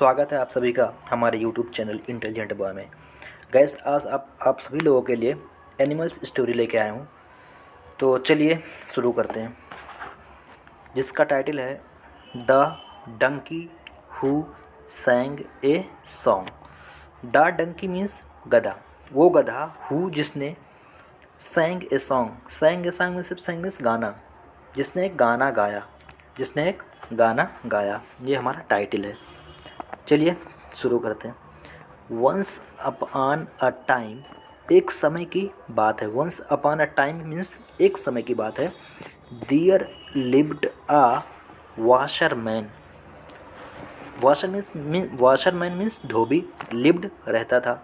स्वागत है आप सभी का हमारे YouTube चैनल इंटेलिजेंट बॉय में। गैस आज आप सभी लोगों के लिए एनिमल्स स्टोरी लेके आया हूँ। तो चलिए शुरू करते हैं, जिसका टाइटल है the donkey who sang a song. The donkey means गधा, वो गधा हु जिसने सैंग ए सॉन्ग में सिर्फ सैंग मीन्स गाना, जिसने एक गाना गाया। ये हमारा टाइटल है। चलिए शुरू करते हैं। वंस अपॉन अ टाइम, एक समय की बात है। Once upon a time means एक समय की बात है। There lived a washerman. Washerman means धोबी, लिव्ड रहता था।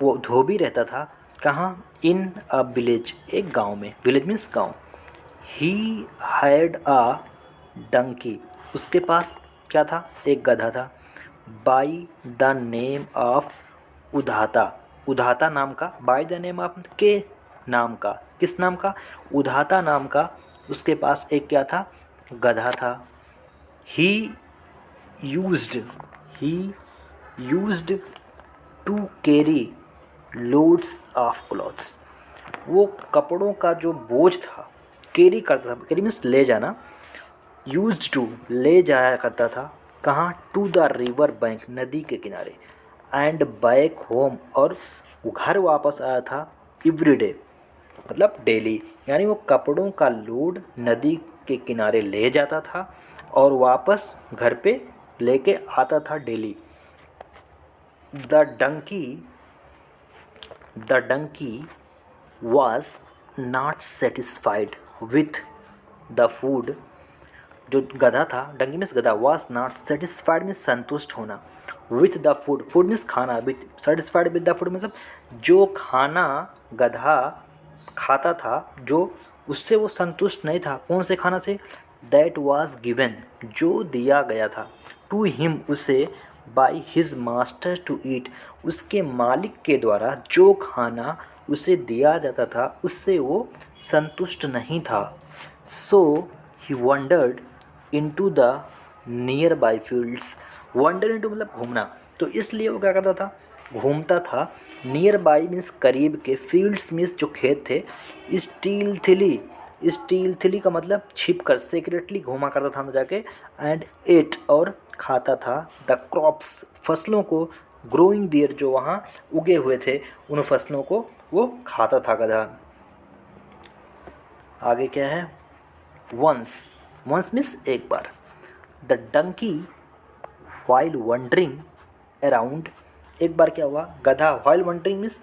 वो धोबी रहता था कहाँ? इन अ विलेज, एक गांव में। विलेज मीन्स गांव। ही हैड अ डंकी, उसके पास क्या था? एक गधा था। बाई द नेम ऑफ उधाता, उधाता नाम का। बाई द नेम ऑफ के नाम का, किस नाम का? उधाता नाम का। उसके पास एक क्या था? गधा था। He used to carry loads of clothes, वो कपड़ों का जो बोझ था कैरी करता था। कैरी मीन्स ले जाना। यूज्ड टू, ले जाया करता था। कहाँ? टू द रिवर बैंक, नदी के किनारे। एंड बैक होम, और घर वापस आया था एवरीडे, मतलब डेली। यानी वो कपड़ों का लोड नदी के किनारे ले जाता था और वापस घर पे लेके आता था daily. The donkey was not satisfied with the food, जो गधा था, डंकी मीन्स गधा, was not satisfied मीन्स संतुष्ट होना, with the food मीन्स खाना, with satisfied with the food मतलब जो खाना गधा खाता था, जो उससे वो संतुष्ट नहीं था। कौन से खाना से? that was given, जो दिया गया था, to him, उसे, by his master to eat, उसके मालिक के द्वारा जो खाना उसे दिया जाता था उससे वो संतुष्ट नहीं था। So he wandered into the nearby fields. Wander into मतलब घूमना, तो इसलिए वो क्या करता था? घूमता था। नियर बाई मीन्स करीब के, फील्ड्स मीन्स जो खेत थे। स्टीलथिली का मतलब छिप कर, सीक्रेटली घूमा करता था अंदर जाके। एंड एट, और खाता था। द क्रॉप्स, फसलों को। ग्रोइंग देयर, जो वहाँ उगे हुए थे उन फसलों को वो खाता था गधा। आगे क्या है? वंस मीन्स एक बार। The donkey while wandering around, एक बार क्या हुआ? गधा व्हाइल वंडरिंग मीन्स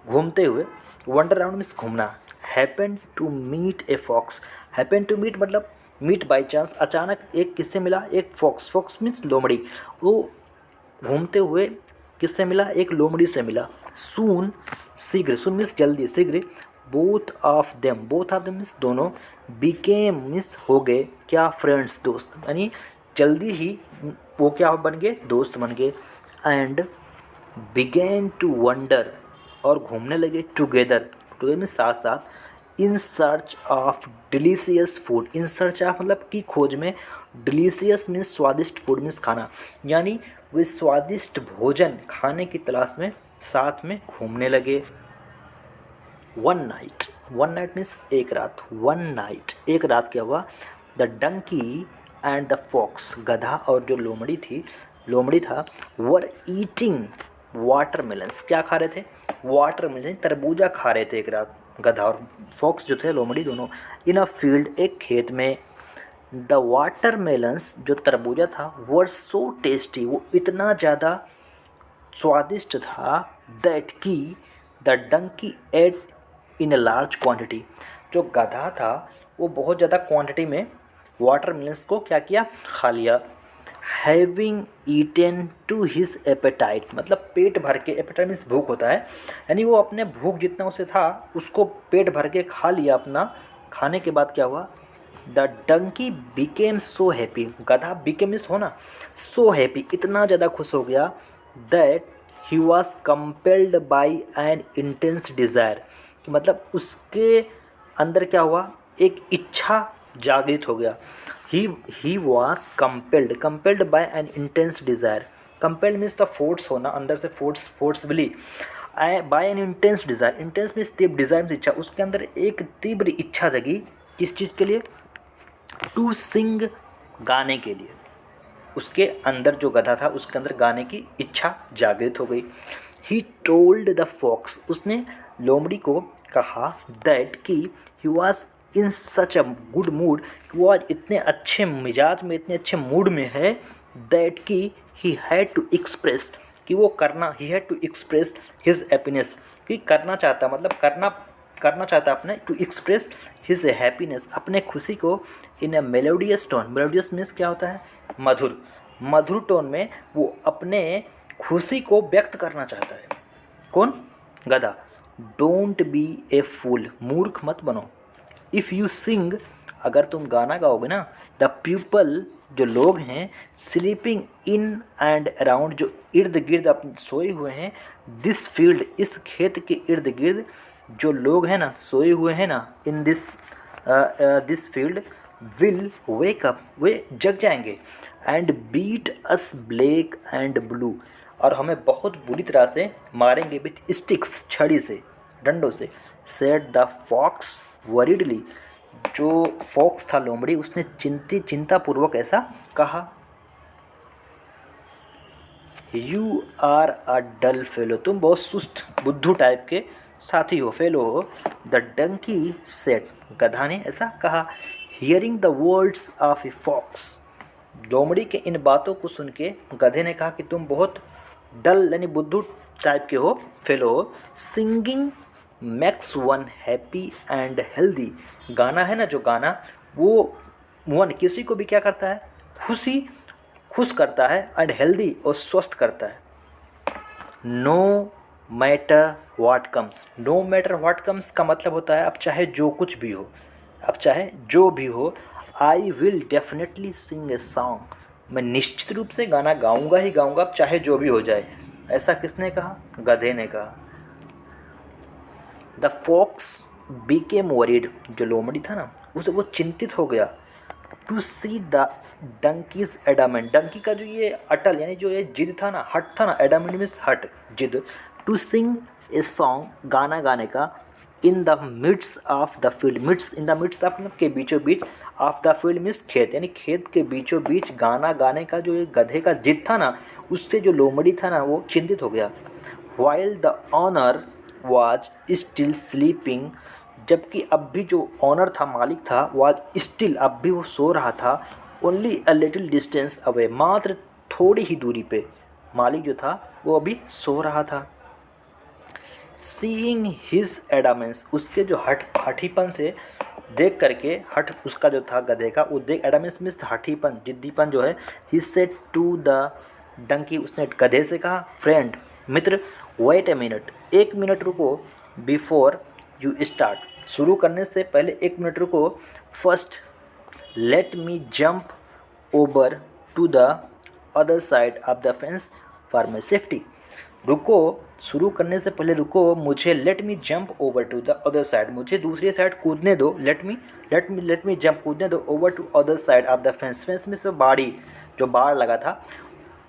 घूमते हुए, वंडर अराउंड मीन्स घूमना। Happen to meet a fox, happen to meet मतलब मीट बाई चांस, अचानक एक किससे मिला? एक फॉक्स मीन्स लोमड़ी। वो घूमते हुए किससे मिला? एक लोमड़ी से मिला। सून मीन्स जल्दी, शीघ्र। बोथ ऑफ देम मीन्स दोनों। बिकेम मीन्स हो गए क्या? फ्रेंड्स, दोस्त। यानी जल्दी ही वो क्या बन गए? दोस्त बन गए। एंड बिगेन टू वंडर, और घूमने लगे। टुगेदर मीन्स साथ साथ। In search of delicious food, in search of मतलब की खोज में। डिलीशियस मीन्स स्वादिष्ट, फूड मीन्स खाना। यानी वे स्वादिष्ट भोजन खाने की तलाश में साथ में घूमने लगे। वन नाइट मीन्स एक रात। वन नाइट, एक रात क्या हुआ? The donkey and the fox, गधा और जो लोमड़ी था, वर ईटिंग वाटरमेलन्स, क्या खा रहे थे? वाटरमेलन, तरबूजा खा रहे थे एक रात गधा और फॉक्स जो थे, लोमड़ी दोनों। इन अ फील्ड, एक खेत में। द वाटरमेलन्स, जो तरबूजा था, वर सो टेस्टी, वो इतना ज़्यादा स्वादिष्ट था। दैट की the donkey ate in a large quantity, जो गधा था वो बहुत ज़्यादा क्वांटिटी में वाटरमेलन्स को क्या किया? खा लिया। Having eaten to his appetite, मतलब पेट भर के। एपेटाइट मीन्स भूख होता है, यानी वो अपने भूख जितना उसे था उसको पेट भर के खा लिया अपना। खाने के बाद क्या हुआ? The donkey became so happy, गधा बिकेम मीन्स होना, सो हैप्पी, इतना ज़्यादा खुश हो गया। That he was compelled by an intense desire, मतलब उसके अंदर क्या हुआ? एक इच्छा जागृत हो गया। He was compelled by an intense desire. Compelled means the force होना, अंदर से forcefully, by an intense desire. Intense means तीव्र, डिज़ायर मीन्स इच्छा। उसके अंदर एक तीव्र इच्छा जगी, किस चीज़ के लिए? टू सिंग, गाने के लिए। उसके अंदर जो गधा था उसके अंदर गाने की इच्छा जागृत हो गई। ही टोल्ड द फॉक्स, उसने लोमड़ी को कहा, दैट कि he was in such a good mood, वो आज इतने अच्छे मिजाज में, इतने अच्छे मूड में है, दैट कि ही हैड टू एक्सप्रेस, कि वो करना, he had to express his happiness, कि करना चाहता, मतलब करना चाहता अपने, टू एक्सप्रेस हिज हैप्पीनेस, अपने खुशी को, in a melodious tone. Melodious means क्या होता है? मधुर। मधुर टोन में वो अपने खुशी को व्यक्त करना चाहता है। कौन? गधा। डोंट बी ए फूल, मूर्ख मत बनो। इफ़ यू सिंग, अगर तुम गाना गाओगे ना, द पीपल, जो लोग हैं, स्लीपिंग इन एंड अराउंड, जो इर्द गिर्द अपने सोए हुए हैं, दिस फील्ड, इस खेत के इर्द गिर्द जो लोग हैं ना, सोए हुए हैं ना, in this field, will wake up, we जग जाएंगे, and beat us black and blue, और हमें बहुत बुरी तरह से मारेंगे, विथ स्टिक्स, छड़ी से, डंडों से। सेड द फॉक्स वरीडली, जो फॉक्स था, लोमड़ी, उसने चिंतापूर्वक ऐसा कहा। You are a dull fellow, तुम बहुत सुस्त बुद्धू टाइप के साथी हो, फेलो हो। द डंकी सेड, गधा ने ऐसा कहा। Hearing the words of a fox, लोमड़ी के इन बातों को सुन के गधे ने कहा कि तुम बहुत डल यानी बुद्धू टाइप के हो, फेलो हो। Singing max one happy and healthy, गाना है ना, जो गाना, वो वन किसी को भी क्या करता है? खुश करता है, एंड हेल्दी, और स्वस्थ करता है। No matter what comes, no matter what comes का मतलब होता है अब चाहे जो कुछ भी हो, अब चाहे जो भी हो, I will definitely sing a song, मैं निश्चित रूप से गाना गाऊंगा ही गाऊंगा, अब चाहे जो भी हो जाए। ऐसा किसने कहा? गधे ने कहा। द फॉक्स बीकेम वरीड, जो लोमड़ी था ना, उसे वो चिंतित हो गया। To see the donkey's adamant, donkey का जो ये अटल यानी जो ये जिद था ना, हट था ना, एडामेंट मीन्स हट, जिद। टू सिंग ए सॉन्ग, गाना गाने का, in the midst of the field, midst, in the midst of, के बीचों बीच, ऑफ द फील्ड मीन्स खेत, यानी खेत के बीचों बीच गाना गाने का जो ये गधे का जिद था ना, उससे जो लोमड़ी था ना, वो चिंतित हो गया। While the owner was still sleeping, जबकि अब भी जो ऑनर था, मालिक था, वाज स्टिल, अब भी वो सो रहा था। Only a little distance away, मात्र थोड़ी ही दूरी पे मालिक जो था वो अभी सो रहा था। सीइंग हिज एडामेंस, उसके जो हठीपन से देख करके, हठ उसका जो था गधे का, वो देख, एडामेंस मीन्स हठीपन, जिद्दीपन जो है। He said to the donkey, उसने गधे से कहा, फ्रेंड, मित्र, वेट ए मिनट, एक मिनट रुको, बिफोर यू स्टार्ट, शुरू करने से पहले एक मिनट रुको। First let me jump over to the other side of the fence for my safety, रुको, शुरू करने से पहले रुको, मुझे let me jump over to the other side, मुझे दूसरी साइड कूदने दो, लेट मी जंप, कूदने दो, over to other side of the fence, fence में से बाड़ी, जो बाड़ लगा था,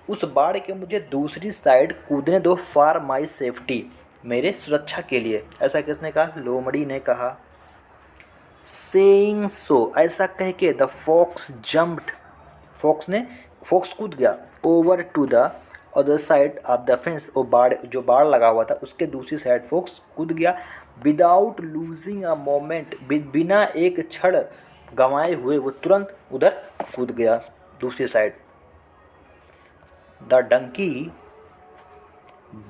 उस बाड़ के मुझे दूसरी साइड कूदने दो, फॉर माई सेफ्टी, मेरे सुरक्षा के लिए। ऐसा किसने कहा? लोमड़ी ने कहा। सेइंग सो, ऐसा कह के, द फॉक्स जम्प्ड, फॉक्स कूद गया, over to the other side of the fence, वो बाड़, जो बाड़ लगा हुआ था उसके दूसरी साइड फॉक्स कूद गया। विदाउट लूजिंग अ मोमेंट, बिना एक क्षण गंवाए हुए वो तुरंत उधर कूद गया दूसरी side. The donkey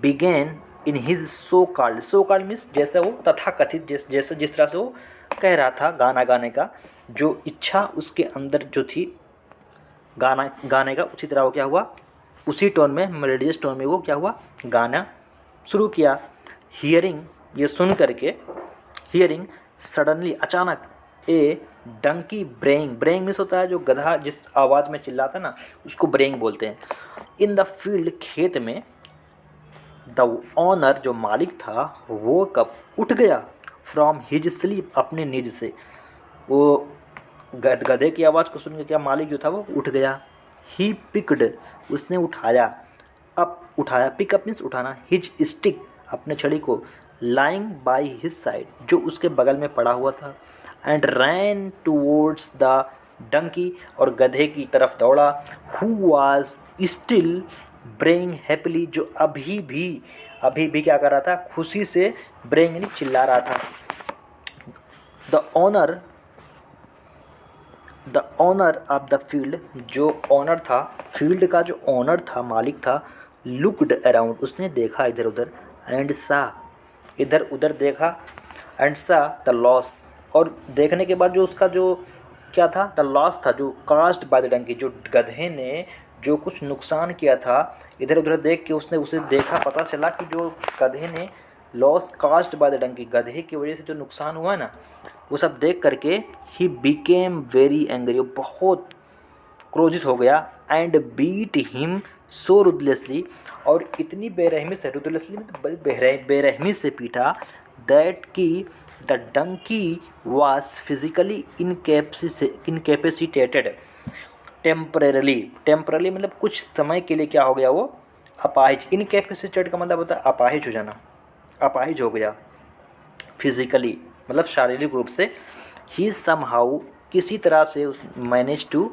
began in his so called means जैसे वो तथाकथित, जैसे जिस तरह से वो कह रहा था गाना गाने का, जो इच्छा उसके अंदर जो थी गाना गाने का, उसी तरह वो क्या हुआ, उसी टोन में, मेलोडियस टोन में वो क्या हुआ, गाना शुरू किया। हियरिंग, ये सुन करके, हियरिंग सडनली, अचानक, ए डंकी ब्रेइंग, ब्रेइंग मीन्स होता है जो गधा जिस आवाज़ में चिल्लाता है ना, उसको ब्रेइंग बोलते हैं। इन द फील्ड, खेत में, द ऑनर, जो मालिक था, वो कब उठ गया, फ्रॉम हिज स्लीप, अपने नींद से, वो गधे की आवाज़ को सुनकर क्या मालिक जो था वो उठ गया। ही पिकड, उसने उठाया, अप उठाया, पिकअप मीन्स उठाना, हिज स्टिक, अपने छड़ी को, लाइंग बाई हिज साइड, जो उसके बगल में पड़ा हुआ था, and ran towards the donkey, और गधे की तरफ दौड़ा, who was still braying happily, जो अभी भी क्या कर रहा था, खुशी से, ब्रेइंग यानी चिल्ला रहा था। The owner of the field, जो ओनर था, फील्ड का जो ओनर था, मालिक था, लुक्ड अराउंड, उसने देखा इधर उधर, एंड सा, इधर उधर देखा, एंड सा द लॉस, और देखने के बाद जो उसका जो क्या था, द लॉस था, जो कास्ट बाय द डंकी, जो गधे ने जो कुछ नुकसान किया था, इधर उधर देख के उसने उसे देखा, पता चला कि जो गधे ने loss cast by the donkey, गधे की वजह से जो नुकसान हुआ है ना, वो सब देख करके ही बिकेम वेरी एंग्री, बहुत क्रोधित हो गया, एंड बीट हिम सो रुदलेसली, और इतनी बेरहमी से, रुदलेसली मतलब बड़ी बेरहमी से पीटा, दैट की the donkey was physically incapacitated temporarily मतलब कुछ समय के लिए क्या हो गया, वो अपाहिज, इनकेपेसिटेड का मतलब होता है अपाहिज हो जाना, अपाहिज हो गया, फिजिकली मतलब शारीरिक रूप से। ही समहाउ, किसी तरह से manage to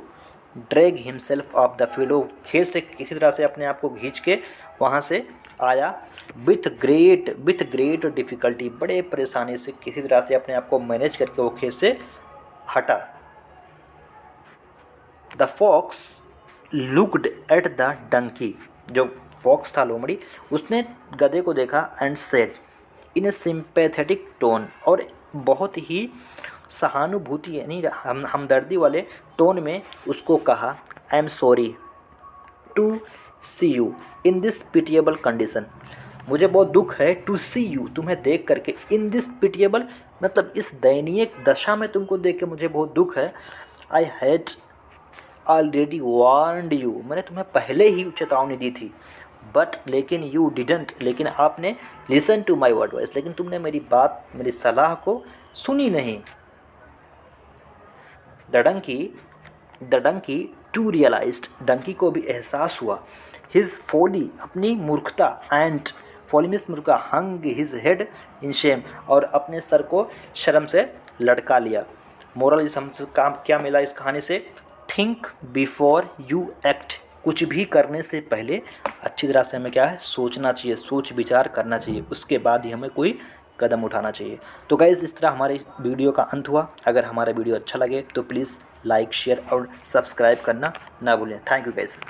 drag himself off the field, खेत से किसी तरह से अपने आप को खींच के वहाँ से आया, विथ ग्रेट डिफ़िकल्टी, बड़े परेशानी से किसी तरह से अपने आप को मैनेज करके वो खेत से हटा। The fox looked at the donkey, जो फॉक्स था, लोमड़ी, उसने गधे को देखा, and said in a sympathetic tone, और बहुत ही सहानुभूति यानी हमदर्दी वाले टोन में उसको कहा, I am sorry to see you in this pitiable condition, मुझे बहुत दुख है, टू सी यू, तुम्हें देख करके, इन दिस पिटिएबल मतलब इस दयनीय दशा में तुमको देख के मुझे बहुत दुख है। I had already warned you, मैंने तुम्हें पहले ही चेतावनी दी थी, बट लेकिन यू डिडंट, लेकिन आपने लिसन टू माई एडवाइस, लेकिन तुमने मेरी बात, मेरी सलाह को सुनी नहीं। The donkey too realised, donkey को भी एहसास हुआ, हिज फोली, अपनी मूर्खता, एंड फोली मीन्स मूर्खता, हंग हिज हेड इन शेम, और अपने सर को शर्म से लटका लिया। मोरल इस हम काम क्या मिला इस कहानी से, थिंक बिफोर यू एक्ट, कुछ भी करने से पहले अच्छी तरह से हमें क्या है, सोचना चाहिए, सोच विचार करना चाहिए, उसके बाद ही हमें कोई कदम उठाना चाहिए। तो गाइज़ इस तरह हमारे वीडियो का अंत हुआ। अगर हमारा वीडियो अच्छा लगे तो प्लीज़ लाइक, शेयर और सब्सक्राइब करना ना भूलें। Thank you guys.